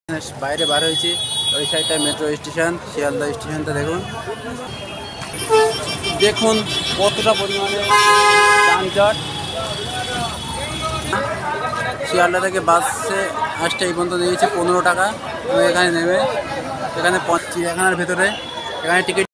বাইরে বার হয়েছি, ওই সাইডটায় মেট্রো স্টেশন, শিয়ালদা স্টেশনটা দেখুন। দেখুন কতটা পরিমাণে যানজট। শিয়ালদা থেকে বাসে আসতে এই পর্যন্ত নিয়েছি 15 টাকা। এখানে নেমে এখানে চিড়িয়াখানার ভেতরে এখানে টিকিট।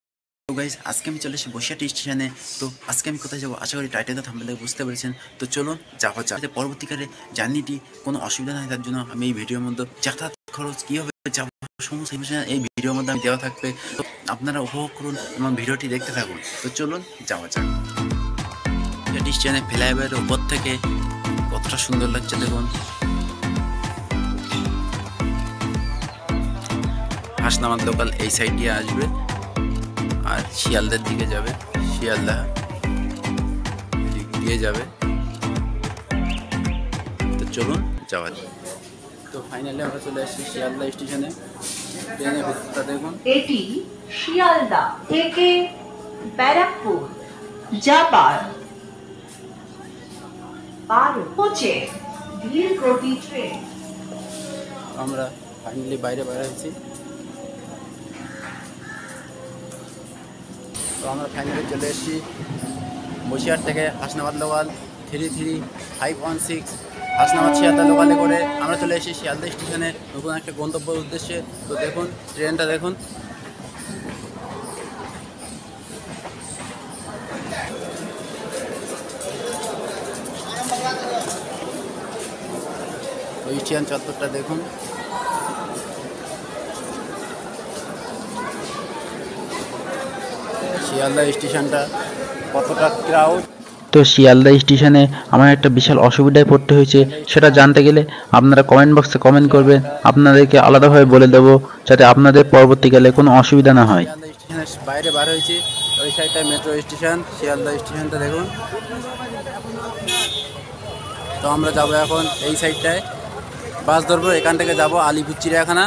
তো গাইস, আজকে আমি চলে এসেছি বসিরহাট স্টেশনে। তো আজকে আমি কোথায় যাবো আশা করি টাইটেলটা থাম্বনেলে বুঝতে পেরেছেন। তো চলুন যাওয়া যাক। পরবর্তীকালে জার্নিটি কোনো অসুবিধা নেই, তার জন্য আমি এই ভিডিওর মধ্যে যাতায়াত খরচ কীভাবে যাবো সমস্ত ইনফরমেশন এই ভিডিওর মধ্যে আমি দেওয়া থাকবে। তো আপনারা উপভোগ করুন এবং ভিডিওটি দেখতে থাকুন। তো চলুন যাওয়া যাক। স্টেশনে ফ্লাইওভারের উপর থেকে কতটা সুন্দর লাগছে দেখুন। হাসনাবাদ লোকাল এই সাইড দিয়ে আসবে আর শিয়ালদার দিকে যাবে, শিয়ালদা দিয়ে যাবে। তো চলুন যাওয়া যাক। তো ফাইনালি আমরা চলে আসছি শিয়ালদা স্টেশনে। ট্রেনের ভিতরটা দেখুন। এটি শিয়ালদা থেকে ব্যারাকপুর যাবার 12 কোচে ধীর গতি ট্রেন। আমরা ফাইনালি বাইরে বেরোচ্ছি। তো আমরা ফাইনালি চলে এসেছি বসিরহাট থেকে হাসনাবাদ লোকাল 33516 হাসনাবাদ শিয়ালদা লোকালে করে আমরা চলে এসেছি শিয়ালদা স্টেশনে নতুন একটা গন্তব্যের উদ্দেশ্যে। তো দেখুন ট্রেনটা দেখুন। ওই স্টেশন চত্বরটা দেখুন। শিয়ালদা স্টেশনটা কতটা ক্রাউড। তো শিয়ালদা স্টেশনে আমার একটা বিশাল অসুবিধায় পড়তে হয়েছে, সেটা জানতে গেলে আপনারা কমেন্ট বক্সে কমেন্ট করবেন, আপনাদেরকে আলাদাভাবে বলে দেবো যাতে আপনাদের পরবর্তীকালে কোনো অসুবিধা না হয়। শিয়ালদা স্টেশনের বাইরে বার হয়েছি, ওই সাইডটায় মেট্রো স্টেশন, শিয়ালদা স্টেশনটা দেখুন। তো আমরা যাবো এখন এই সাইডটায়, বাস ধরবো, এখান থেকে যাব আলিপুর চিড়িয়াখানা।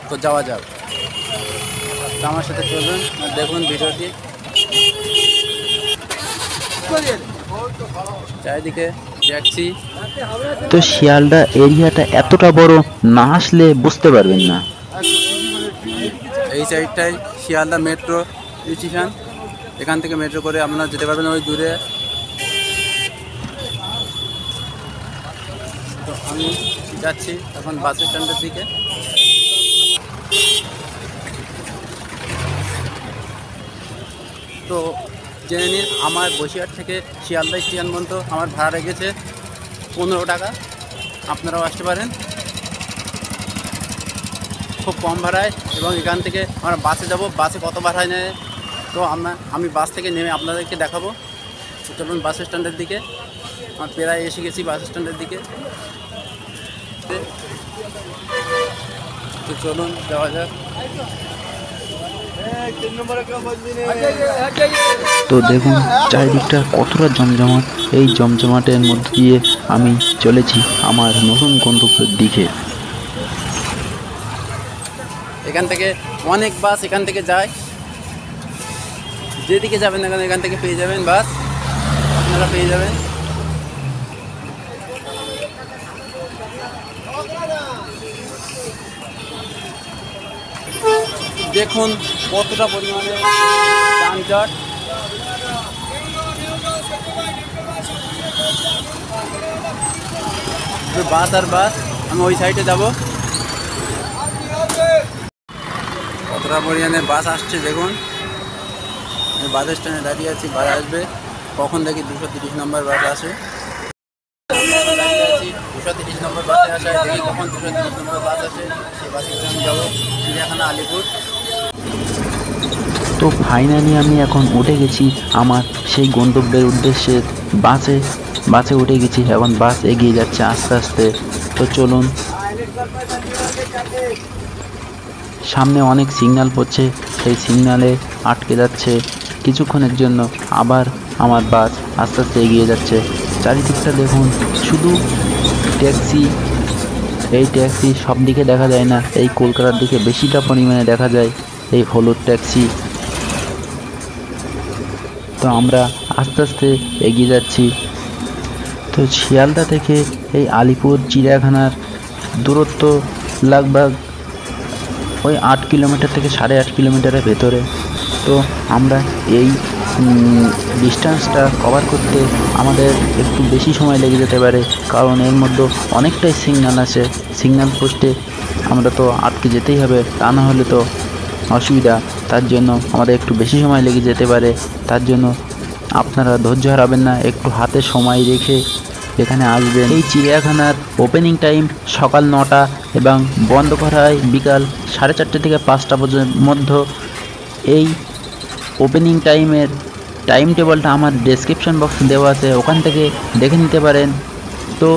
তো যাওয়া যাক। তো আমার সাথে চলুন দেখুন ভিডিওটি। চারিদিকে ট্যাক্সি। তো শিয়ালদা এরিয়াটা এতটা বড়, না আসলে বুঝতে পারবেন না। এই সাইডটায় শিয়ালদা মেট্রো স্টেশন, এখান থেকে মেট্রো করে আপনারা যেতে পারবেন ওই দূরে। তো আমি যাচ্ছি এখন বাস স্ট্যান্ডের দিকে। তো জেনে নিন আমার বসিরহাট থেকে শিয়ালদা স্টেশন পর্যন্ত আমার ভাড়া লেগেছে 15 টাকা। আপনারাও আসতে পারেন খুব কম ভাড়ায়। এবং এখান থেকে আমরা বাসে যাব, বাসে কত ভাড়ায় নেয় তো আমি বাস থেকে নেমে আপনাদেরকে দেখাবো। তো চলুন বাস স্ট্যান্ডের দিকে। আমার প্রায় এসে গেছি বাস স্ট্যান্ডের দিকে। তো চলুন যাওয়া যাক। তো দেখুন চারিদিকটা কতটা জমজমাট। এই জমজমাটের মধ্যে দিয়ে আমি চলেছি আমার নতুন গন্তব্যের দিকে। এখান থেকে অনেক বাস এখান থেকে যায়, যেদিকে যাবেন না কেন এখান থেকে পেয়ে যাবেন বাস, আপনারা পেয়ে যাবেন। দেখুন কতটা পরিমাণে যানজট। বাস আর বাস, আমি ওই সাইডে যাব। কতটা পরিমাণে বাস আসছে দেখুন। আমি বাস স্ট্যান্ডে দাঁড়িয়ে আছি, বাস আসবে কখন দেখি 230 নম্বর বাস আসে। 230 নম্বর বাসে আসায় দেখি কখন 230 নম্বর বাস আসে, সেই বাসে আমি যাবো চিড়িয়াখানা আলিপুর। তো ফাইনালি আমি এখন উঠে গেছি আমার সেই গন্তব্যের উদ্দেশ্যে। বাসে উঠে গেছি, এখন বাস এগিয়ে যাচ্ছে আস্তে আস্তে। তো চলুন। সামনে অনেক সিগন্যাল পড়ছে, সেই সিগন্যালে আটকে যাচ্ছে কিছুক্ষণের জন্য, আবার আমার বাস আস্তে আস্তে এগিয়ে যাচ্ছে। চারিদিকটা দেখুন শুধু ট্যাক্সি। এই ট্যাক্সি সব দিকে দেখা যায় না, এই কলকাতার দিকে বেশিটা পরিমাণে দেখা যায় এই হলুদ ট্যাক্সি। তো আমরা আস্তে আস্তে এগিয়ে যাচ্ছি। তো শিয়ালদা থেকে এই আলিপুর চিড়িয়াখানার দূরত্ব लगभग ওই 8 কিলোমিটার থেকে 8.5 কিলোমিটারের ভেতরে। তো আমরা এই ডিস্টেন্সটা কভার করতে আমাদের একটু বেশি সময় লেগে যেতে পারে, কারণ এর মধ্যে অনেকটাই সিগন্যাল আছে। সিগন্যাল পোস্টে আমরা তো আটকে যেতেই হবে, তা না হলে তো অসুবিধা। তার জন্য আমাদের একটু বেশি সময় লেগে যেতে পারে। তার জন্য আপনারা ধৈর্য হারাবেন না, একটু হাতে সময় রেখে এখানে আসবেন। এই চিড়িয়াখানার ওপেনিং টাইম সকাল 9টা এবং বন্ধ করা হয় বিকাল 4:30 থেকে 5টা মধ্যে। এই ওপেনিং টাইমের টাইম টেবলটা আমার ডেসক্রিপশন বক্সে দেওয়া আছে, ওখান থেকে দেখে নিতে পারেন। তো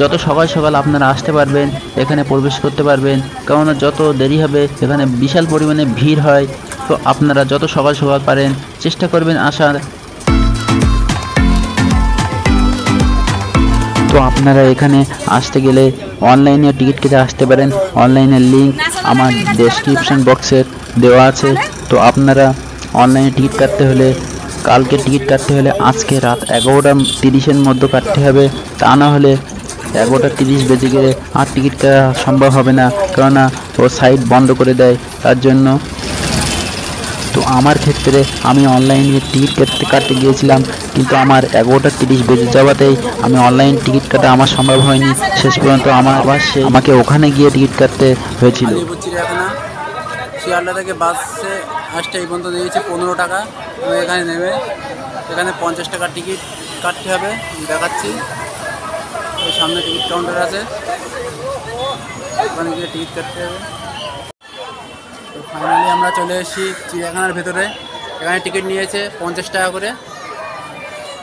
যত সকাল সকাল আপনারা আসতে পারবেন এখানে প্রবেশ করতে পারবেন, কারণ যত দেরি হবে এখানে বিশাল পরিমাণে ভিড় হয়। তো আপনারা যত সকাল সকাল পারেন চেষ্টা করবেন আসার। তো আপনারা এখানে আসতে গেলে অনলাইনে টিকিট কেটে আসতে পারেন। অনলাইনের লিঙ্ক আমার ডেসক্রিপশন বক্সে দেওয়া আছে। তো আপনারা অনলাইনে টিকিট কাটতে হলে, কালকে টিকিট কাটতে হলে আজকে রাত 11:30-এর মধ্যে কাটতে হবে, তা না হলে 11:30 বেজে গেলে আর টিকিট কাটা সম্ভব হবে না, কেননা ও সাইট বন্ধ করে দেয়। তার জন্য তো আমার ক্ষেত্রে আমি অনলাইনে টিকিট কাটতে গিয়েছিলাম, কিন্তু আমার 11:30 বেজে যাওয়াতেই আমি অনলাইন টিকিট কাটা আমার সম্ভব হয়নি। শেষ পর্যন্ত আমাকে ওখানে গিয়ে টিকিট কাটতে হয়েছিল। আলিপুর চিড়িয়াখানা শিয়ালদা থেকে বাসে আসতে এই পর্যন্ত দিয়েছে 15 টাকা। এখানে নেবে, এখানে 50 টাকার টিকিট কাটতে হবে, দেখাচ্ছি। ওই সামনে টিকিট কাউন্টার আছে, ওখানে গিয়ে টিকিট কাটতে হবে। তো ফাইনালি আমরা চলে এসেছি চিড়িয়াখানার ভেতরে। এখানে টিকিট নিয়েছে 50 টাকা করে।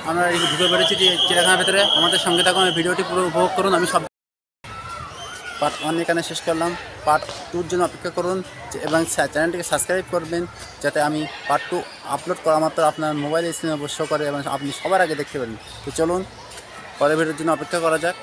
আমরা ঢুকে পড়েছি চিড়িয়াখানার ভেতরে। আমাদের সঙ্গে থাকুন, ভিডিওটি পুরো উপভোগ করুন। আমি সব পার্ট 1 এখানে শেষ করলাম। পার্ট 2-র জন্য অপেক্ষা করুন এবং চ্যানেলটিকে সাবস্ক্রাইব করবেন, যাতে আমি পার্ট 2 আপলোড করা মাত্র আপনার মোবাইল স্ক্রিনে শো করে এবং আপনি সবার আগে দেখতে পারেন। তো চলুন পরের ভিডিওর জন্য অপেক্ষা করা যাক।